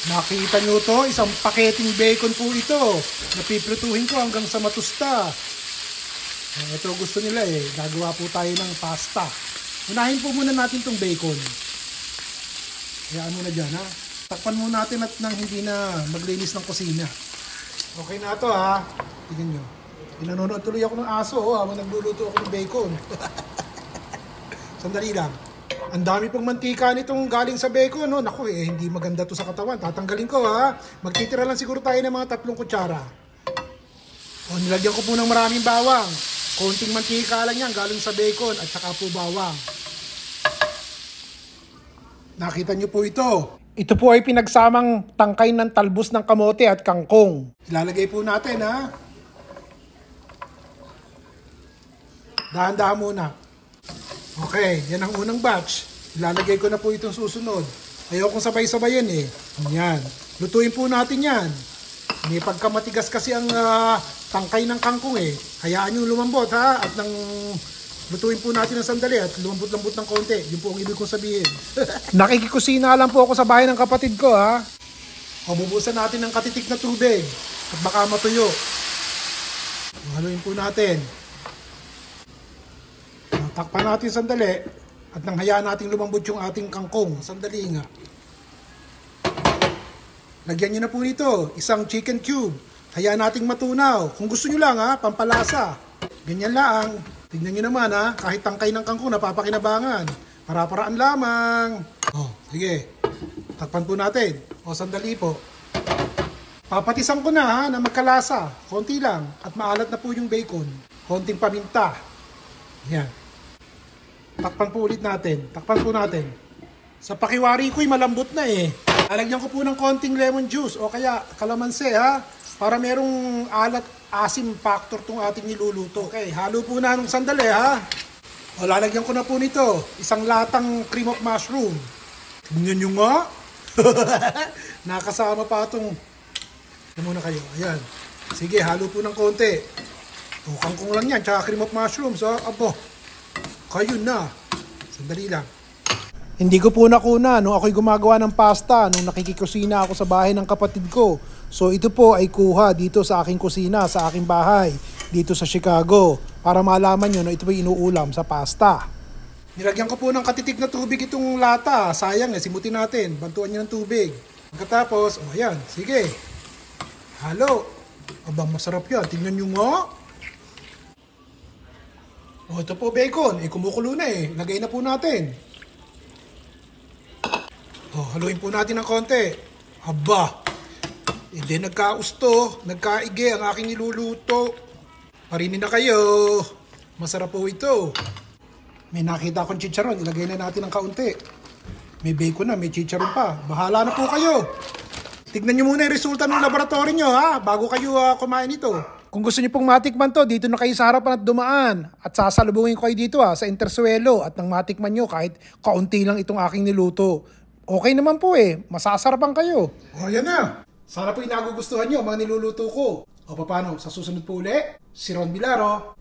Nakita nyo to, isang paketing bacon po ito. Napiprituhin ko hanggang sa matusta. Ito gusto nila eh. Gagawa po tayo ng pasta. Unahin po muna natin tong bacon. Hayaan muna dyan ha. Takpan muna natin at nang hindi na maglinis ng kusina. Okay na ito ha. Tignan nyo. Pinanonood tuloy ako ng aso habang nagluluto ako ng bacon. Sandali lang. Ang dami pong mantika nitong galing sa bacon, no? Naku eh, hindi maganda to sa katawan. Tatanggalin ko ha. Magtitira lang siguro tayo ng mga 3 kutsara. O, nilagyan ko po ng maraming bawang. Konting mantika lang yan, galing sa bacon at saka po bawang. Nakita nyo po ito. Ito po ay pinagsamang tangkay ng talbos ng kamote at kangkong. Ilalagay po natin ha. Dahan-dahan muna. Okay, yan ang unang batch. Ilalagay ko na po itong susunod. Ayokong sabay-sabayan eh. Yan. Lutuin po natin yan. May pagkamatigas kasi ang tangkay ng kangkong eh. Hayaan nyo lumambot ha. At nang lutuin po natin ng sandali at lumambot-lambot ng konti. Yun po ang ibig kong sabihin. Nakikikusina lang po ako sa bahay ng kapatid ko ha. O, bubusan natin ng katitik na tubig. At baka matuyo. Haluin po natin. Takpan natin sandali at nang hayaan natin lumambot yung ating kangkong. Sandali nga. Lagyan nyo na po nito, isang chicken cube. Hayaan nating matunaw. Kung gusto nyo lang ha, pampalasa. Ganyan lang. Tignan nyo naman ha, kahit tangkay ng kangkong napapakinabangan. Para-paraan lamang. O, sige. Takpan po natin. O, sandali po. Papatisan ko na ha, na magkalasa. Konti lang. At maalat na po yung bacon. Konting paminta. Yan. Takpan po ulit natin. Takpan po natin. Sa pakiwari ko'y malambot na eh. Lalagyan ko po ng konting lemon juice o kaya kalamansi ha. Para merong alat asim factor tong ating niluluto. Okay, halo po na ng sandali ha. O lalagyan ko na po nito. Isang latang cream of mushroom. Tingnan nyo nga. Nakasama pa itong... Ito muna kayo. Ayan. Sige, halo po ng konti. O, kangkong lang yan. Tsaka cream of mushroom. So, abo. Kayo na. Sandali lang. Hindi ko po nakuna nung ako'y gumagawa ng pasta nung nakikikusina ako sa bahay ng kapatid ko. So ito po ay kuha dito sa aking kusina, sa aking bahay, dito sa Chicago. Para malaman nyo na ito ay inuulam sa pasta. Nilagyan ko po ng katitik na tubig itong lata. Sayang eh, simutin natin. Bantuan nyo ng tubig. Pagkatapos, oh ayan, sige. Halo. Aba, masarap yan. Tingnan nyo nga. O, ito po bacon. Kumukulo na eh. Lagay na po natin. O, haluin po natin ng konti. Aba. Hindi nagkausto. Nagkaige ang aking niluluto. Parinin na kayo. Masarap po ito. May nakita akong chicharon. Ilagay na natin ng kaunti. May bacon na. May chicharon pa. Bahala na po kayo. Tignan nyo muna yung resulta ng laboratory nyo ha. Bago kayo kumain ito. Kung gusto niyo pong matikman to, dito na kayo sa harapan at dumaan. At sasalubungin ko kayo dito sa Intersuelo at nang matikman nyo kahit kaunti lang itong aking niluto. Okay naman po eh, masasarapan kayo. O yan na. Sana po nagugustuhan nyo mga niluluto ko. O paano, sa susunod po uli, si Ron Bilaro.